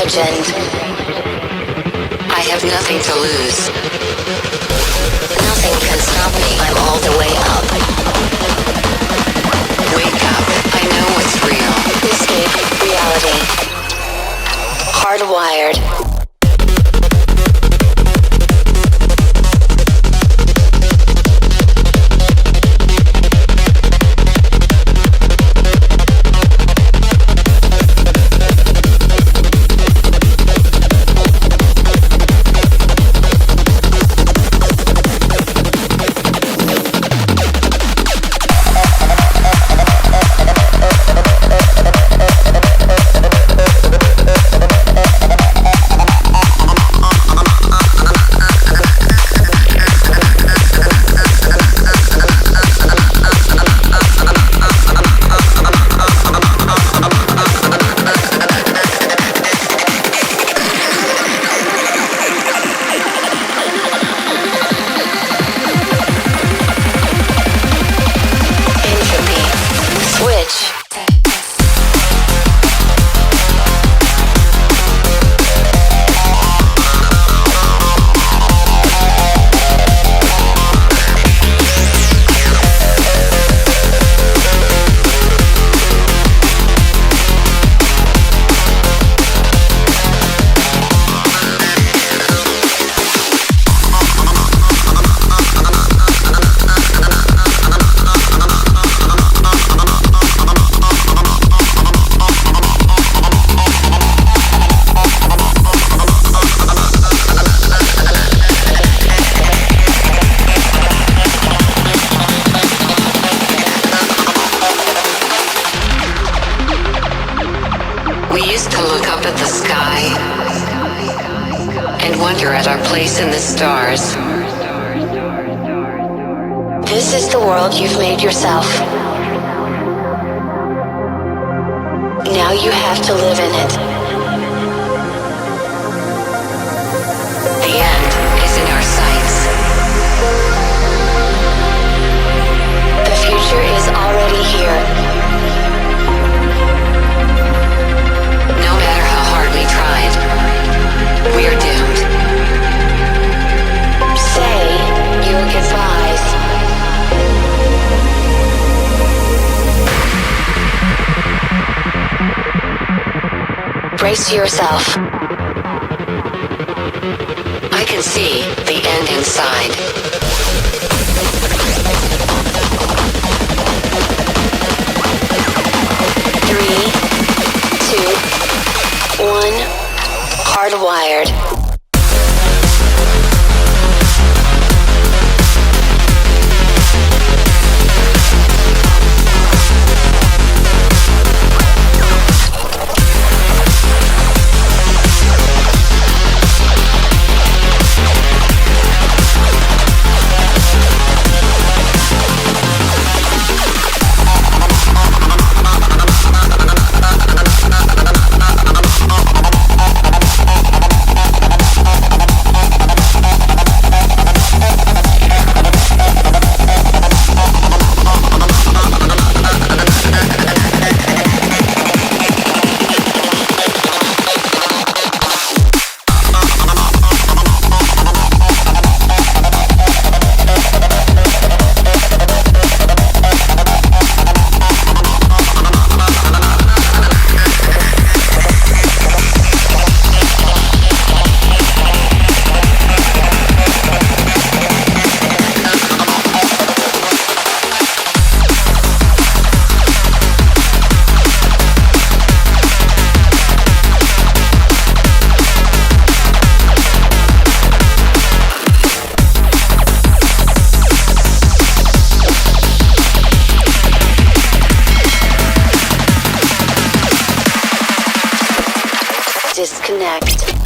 legend. I have nothing to lose. Nothing can stop me. I'm all the way up. Wake up. I know what's real. Escape reality. Hardwired. We used to look up at the sky and wonder at our place in the stars. This is the world you've made yourself. Now you have to live in it. The end is in our sights. The future is already here. No matter how hard we tried, we are doomed. Say your goodbyes. Brace yourself. I can see the end inside. 3, 2, 1. Hardwired. Disconnect.